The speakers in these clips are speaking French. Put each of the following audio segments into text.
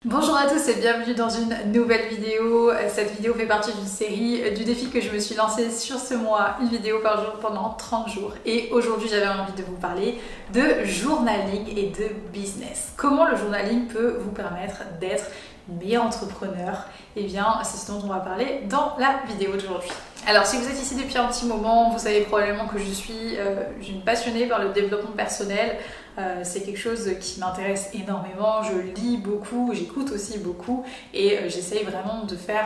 Bonjour à tous et bienvenue dans une nouvelle vidéo. Cette vidéo fait partie d'une série du défi que je me suis lancée sur ce mois, une vidéo par jour pendant 30 jours. Et aujourd'hui j'avais envie de vous parler de journaling et de business. Comment le journaling peut vous permettre d'être une meilleure entrepreneur? Et bien c'est ce dont on va parler dans la vidéo d'aujourd'hui. Alors si vous êtes ici depuis un petit moment, vous savez probablement que je suis une passionnée par le développement personnel. C'est quelque chose qui m'intéresse énormément, je lis beaucoup, j'écoute aussi beaucoup et j'essaye vraiment de faire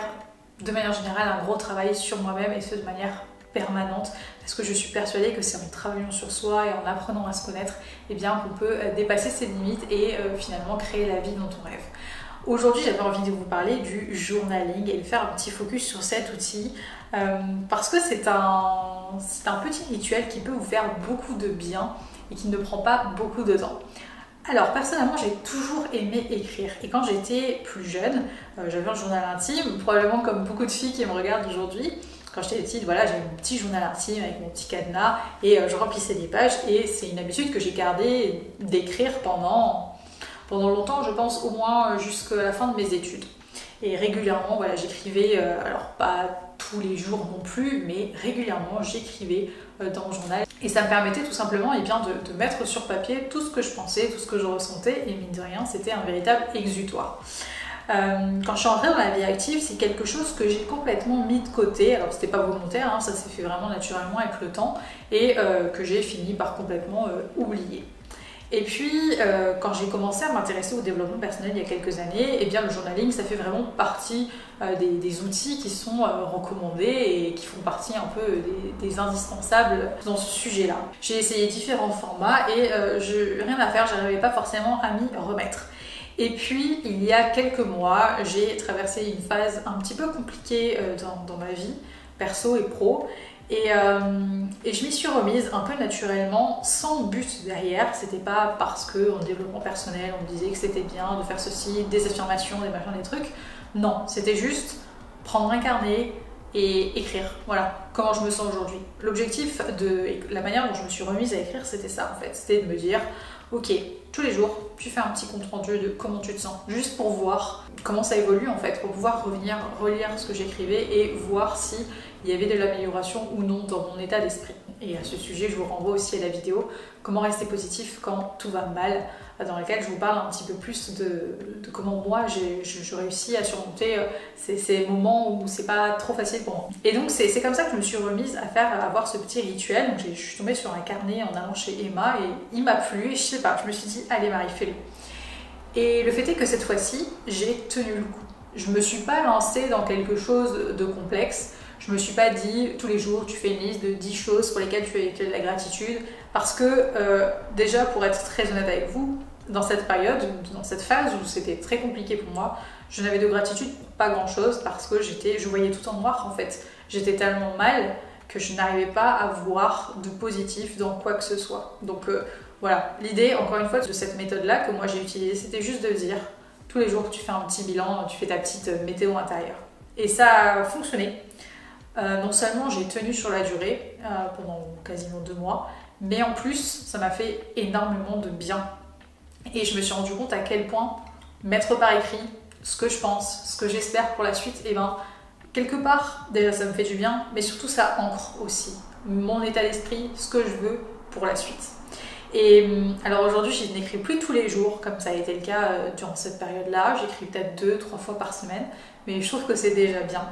de manière générale un gros travail sur moi-même et ce de manière permanente parce que je suis persuadée que c'est en travaillant sur soi et en apprenant à se connaître qu'on peut dépasser ses limites et finalement créer la vie dont on rêve. Aujourd'hui, j'avais envie de vous parler du journaling et de faire un petit focus sur cet outil parce que c'est un petit rituel qui peut vous faire beaucoup de bien et qui ne prend pas beaucoup de temps. Alors personnellement, j'ai toujours aimé écrire et quand j'étais plus jeune, j'avais un journal intime, probablement comme beaucoup de filles qui me regardent aujourd'hui. Quand j'étais petite, voilà, j'avais mon petit journal intime avec mon petit cadenas et je remplissais des pages et c'est une habitude que j'ai gardée d'écrire pendant longtemps, je pense au moins jusqu'à la fin de mes études. Et régulièrement, voilà, j'écrivais, alors pas tous les jours non plus, mais régulièrement j'écrivais dans mon journal. Et ça me permettait tout simplement de mettre sur papier tout ce que je pensais, tout ce que je ressentais, et mine de rien, c'était un véritable exutoire. Quand je suis entrée dans la vie active, c'est quelque chose que j'ai complètement mis de côté. Alors c'était pas volontaire, ça s'est fait vraiment naturellement avec le temps, et que j'ai fini par complètement oublier. Et puis, quand j'ai commencé à m'intéresser au développement personnel il y a quelques années, le journaling, ça fait vraiment partie des outils qui sont recommandés et qui font partie un peu des indispensables dans ce sujet-là. J'ai essayé différents formats et rien à faire, j'arrivais pas forcément à m'y remettre. Et puis, il y a quelques mois, j'ai traversé une phase un petit peu compliquée dans ma vie, perso et pro. Et je m'y suis remise un peu naturellement, sans but derrière. C'était pas parce qu'en développement personnel, on me disait que c'était bien de faire ceci, des affirmations, des machins, des trucs. Non, c'était juste prendre un carnet et écrire. Voilà, comment je me sens aujourd'hui. L'objectif la manière dont je me suis remise à écrire, c'était ça en fait. C'était de me dire, ok, tous les jours, tu fais un petit compte rendu de comment tu te sens, juste pour voir comment ça évolue en fait, pour pouvoir revenir relire ce que j'écrivais et voir si il y avait de l'amélioration ou non dans mon état d'esprit. Et à ce sujet, je vous renvoie aussi à la vidéo comment rester positif quand tout va mal, dans laquelle je vous parle un petit peu plus de comment moi je réussis à surmonter ces moments où c'est pas trop facile pour moi. Et donc c'est comme ça que je me suis remise à avoir ce petit rituel. Donc je suis tombée sur un carnet en allant chez Emma et il m'a plu et je sais pas, je me suis dit allez Marie, fais-le. Et le fait est que cette fois-ci, j'ai tenu le coup. Je me suis pas lancée dans quelque chose de complexe. Je me suis pas dit tous les jours tu fais une liste de 10 choses pour lesquelles tu as de la gratitude parce que déjà pour être très honnête avec vous, dans cette période, dans cette phase où c'était très compliqué pour moi, je n'avais de gratitude pour pas grand chose parce que je voyais tout en noir en fait. J'étais tellement mal que je n'arrivais pas à voir de positif dans quoi que ce soit. Donc voilà, l'idée encore une fois de cette méthode là que moi j'ai utilisée, c'était juste de dire tous les jours tu fais un petit bilan, tu fais ta petite météo intérieure. Et ça a fonctionné. Non seulement j'ai tenu sur la durée pendant quasiment 2 mois, mais en plus ça m'a fait énormément de bien. Et je me suis rendu compte à quel point mettre par écrit ce que je pense, ce que j'espère pour la suite, quelque part déjà ça me fait du bien, mais surtout ça ancre aussi mon état d'esprit, ce que je veux pour la suite. Et alors aujourd'hui je n'écris plus tous les jours comme ça a été le cas durant cette période-là, j'écris peut-être 2-3 fois par semaine, mais je trouve que c'est déjà bien.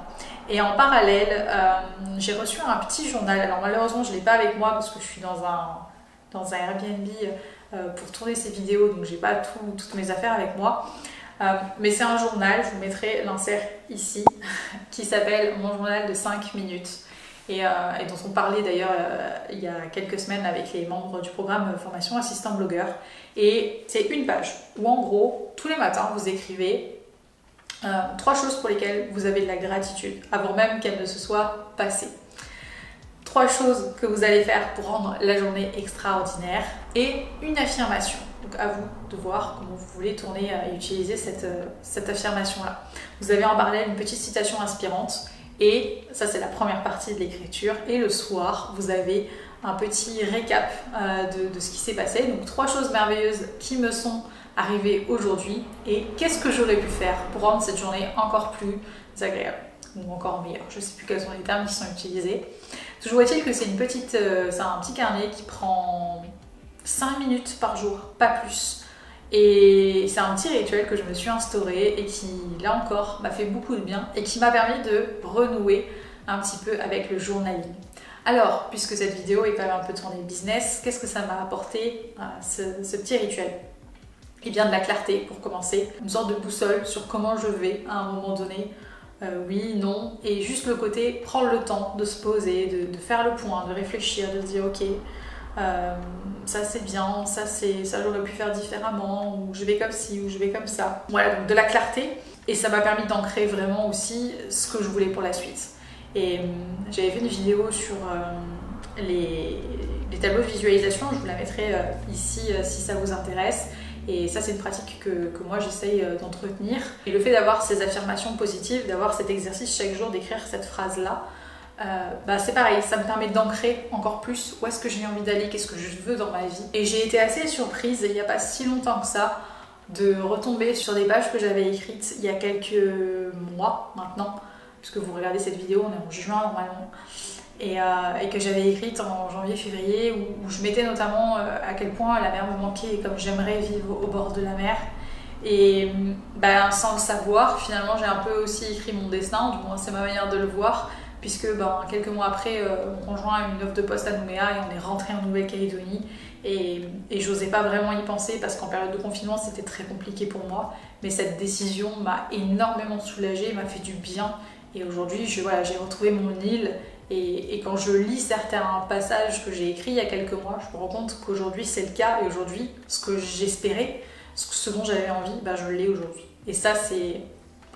Et en parallèle, j'ai reçu un petit journal. Alors malheureusement, je ne l'ai pas avec moi parce que je suis dans un Airbnb pour tourner ces vidéos, donc j'ai pas toutes mes affaires avec moi. Mais c'est un journal, je vous mettrai l'insert ici, qui s'appelle Mon journal de 5 minutes. Et dont on parlait d'ailleurs il y a quelques semaines avec les membres du programme Formation Assistant Blogueur. Et c'est une page où en gros, tous les matins, vous écrivez 3 choses pour lesquelles vous avez de la gratitude, avant même qu'elle ne se soit passée. 3 choses que vous allez faire pour rendre la journée extraordinaire et une affirmation. Donc à vous de voir comment vous voulez tourner et utiliser cette affirmation-là. Vous avez en parallèle une petite citation inspirante et ça c'est la première partie de l'écriture. Et le soir, vous avez un petit récap de ce qui s'est passé. Donc 3 choses merveilleuses qui me sont arriver aujourd'hui et qu'est-ce que j'aurais pu faire pour rendre cette journée encore plus agréable ou encore meilleure. Je ne sais plus quels sont les termes qui sont utilisés. Toujours est-il que c'est un petit carnet qui prend 5 minutes par jour, pas plus. Et c'est un petit rituel que je me suis instauré et qui, là encore, m'a fait beaucoup de bien et qui m'a permis de renouer un petit peu avec le journaling. Alors, puisque cette vidéo est quand même un peu tournée business, qu'est-ce que ça m'a apporté, ce petit rituel? Eh bien de la clarté pour commencer, une sorte de boussole sur comment je vais à un moment donné, oui, non, et juste le côté prendre le temps de se poser, de faire le point, de réfléchir, de se dire ok, ça c'est bien, ça j'aurais pu faire différemment, ou je vais comme ci, ou je vais comme ça. Voilà, donc de la clarté, et ça m'a permis d'ancrer vraiment aussi ce que je voulais pour la suite. Et j'avais fait une vidéo sur les tableaux de visualisation, je vous la mettrai ici si ça vous intéresse. Et ça, c'est une pratique que moi j'essaye d'entretenir. Et le fait d'avoir ces affirmations positives, d'avoir cet exercice chaque jour, d'écrire cette phrase-là, c'est pareil, ça me permet d'ancrer encore plus où est-ce que j'ai envie d'aller, qu'est-ce que je veux dans ma vie. Et j'ai été assez surprise, il n'y a pas si longtemps que ça, de retomber sur des pages que j'avais écrites il y a quelques mois maintenant, puisque vous regardez cette vidéo, on est en juin normalement. Et que j'avais écrite en janvier-février où je mettais notamment à quel point la mer me manquait et comme j'aimerais vivre au bord de la mer. Et sans le savoir, finalement j'ai un peu aussi écrit mon destin, du moins c'est ma manière de le voir, puisque quelques mois après, mon conjoint a eu une offre de poste à Nouméa et on est rentré en Nouvelle-Calédonie. Et j'osais pas vraiment y penser parce qu'en période de confinement c'était très compliqué pour moi. Mais cette décision m'a énormément soulagée, m'a fait du bien. Et aujourd'hui j'ai retrouvé mon île. Et quand je lis certains passages que j'ai écrits il y a quelques mois, je me rends compte qu'aujourd'hui c'est le cas. Et aujourd'hui, ce que j'espérais, ce dont j'avais envie, je l'ai aujourd'hui. Et ça, c'est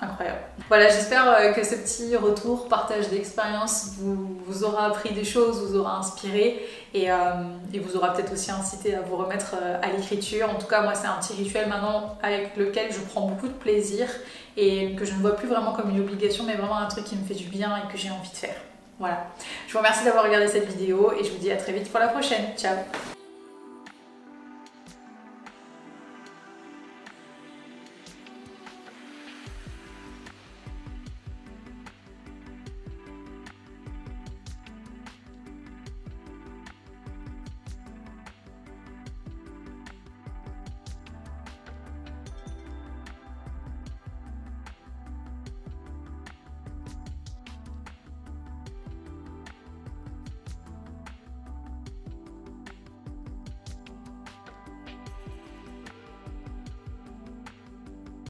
incroyable. Voilà, j'espère que ce petit retour, partage d'expérience vous aura appris des choses, vous aura inspiré et vous aura peut-être aussi incité à vous remettre à l'écriture. En tout cas, moi, c'est un petit rituel maintenant avec lequel je prends beaucoup de plaisir et que je ne vois plus vraiment comme une obligation, mais vraiment un truc qui me fait du bien et que j'ai envie de faire. Voilà, je vous remercie d'avoir regardé cette vidéo et je vous dis à très vite pour la prochaine. Ciao!